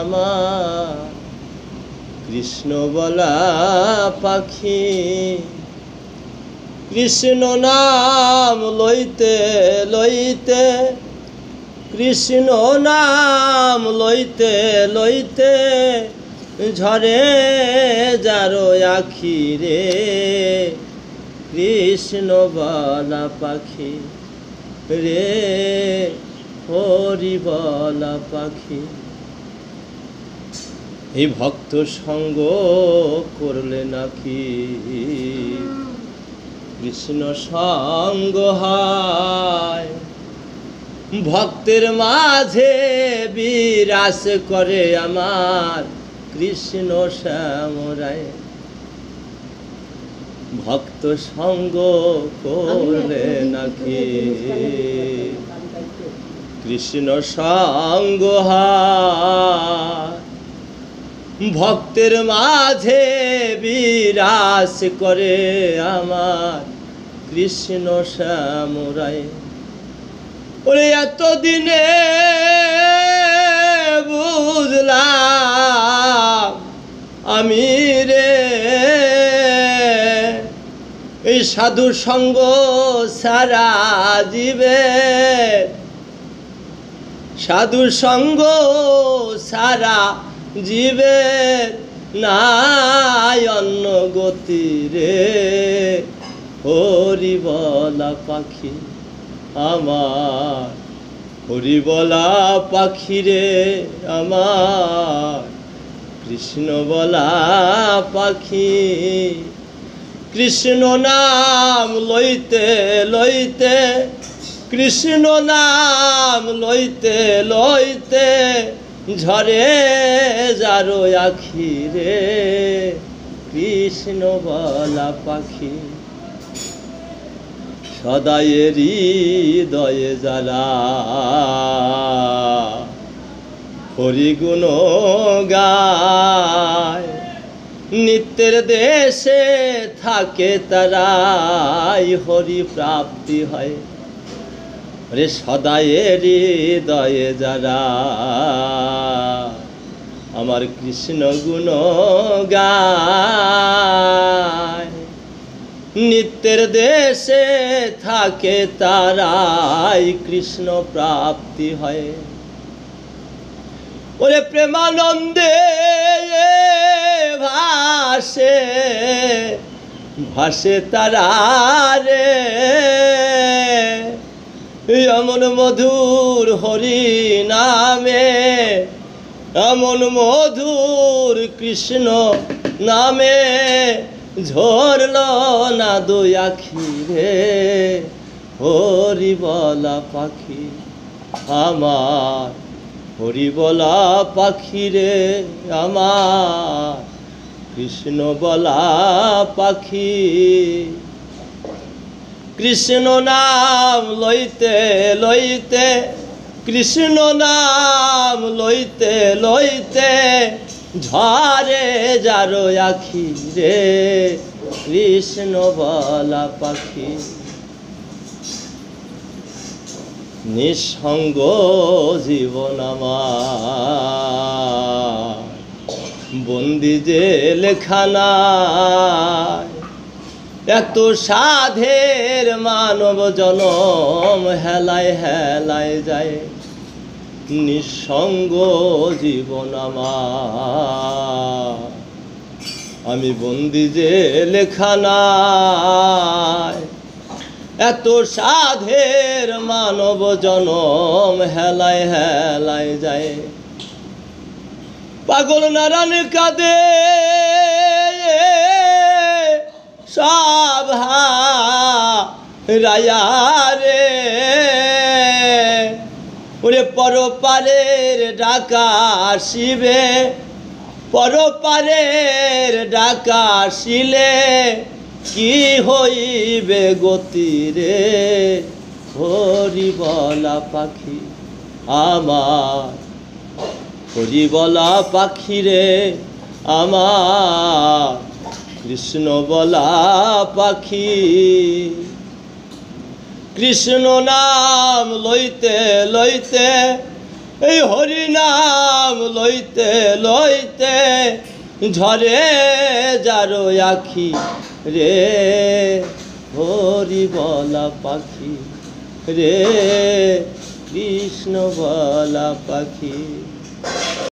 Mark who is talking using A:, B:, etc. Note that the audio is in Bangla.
A: আমার কৃষ্ণ বলা পাখি, কৃষ্ণ নাম লইতে লইতে, কৃষ্ণ নাম লইতে লইতে ঝরে যারো আখি রে। কৃষ্ণ বলা পাখি রে, হরি বলা পাখি। এই ভক্ত সঙ্গ করলে নাকি কৃষ্ণ সঙ্গ হয়। ভক্তের মাঝে বিরাজ করে আমার কৃষ্ণ শ্যামরায়। ভক্ত সঙ্গ করলে নাকি কৃষ্ণ সঙ্গ হয়। ভক্তের মাঝে বিরাজ করে আমার কৃষ্ণ শ্যামরায়। ওরে এতদিনে বুঝলাম আমি রে, এই সাধু সঙ্গ সারা জীবে, সাধু সঙ্গ সারা জীবে নাই অন্য গতি রে। হরি বলা পাখি আমার, হরি বলা পাখি রে আমার কৃষ্ণ বলা পাখি। কৃষ্ণ নাম লইতে লইতে, কৃষ্ণ নাম লইতে লইতে ঝরে যারো আখি রে। কৃষ্ণ বলা পাখি সদাই হৃদয়ে জ্বালা, হরি গুণ গায়। নিত্যের দেশে থাকে তারাই হরি প্রাপ্তি হয় রে। সদাই হৃদয়ে যারা আমার কৃষ্ণ গুণ গায়। নিত্যের দেশে থাকে তারাই কৃষ্ণ প্রাপ্তি হয়। ওরে প্রেমানন্দে ভাসে ভাসে তারা রে। এমন মধুর হরি নামে, এমন মধুর কৃষ্ণ নামে ঝরল না দুই আখি রে। হরি বলা পাখি আমার, হরি বলা পাখি রে আমার কৃষ্ণ বলা পাখি। কৃষ্ণ নাম লইতে লইতে, কৃষ্ণ নাম লইতে লইতে ঝরে যারো আখি রে। কৃষ্ণ বলা পাখি নিঃসঙ্গ জীবন আমার, বন্দি জেলখানায়। এত সাধের মানব জনম হেলায় হেলায় যায়। নিঃসঙ্গ জীবন আমার, আমি বন্দি জেলখানায়। এত সাধের মানব জনম হেলায় হেলায় যায়। পাগল নারায়ণ কাঁদে সব রায়া রে। ওরে পরপারের ডাকা আসিবে, পরপারের ডাকা আসিলে কি হইবে গতি রে। হরি বলা পাখি আমার, হরি বলা পাখি রে আমার কৃষ্ণ বলা পাখি। কৃষ্ণ নাম লইতে লইতে, এই হরি নাম লইতে লইতে ঝরে যারো আখি রে, হরি বলা পাখি রে, কৃষ্ণ বলা পাখি।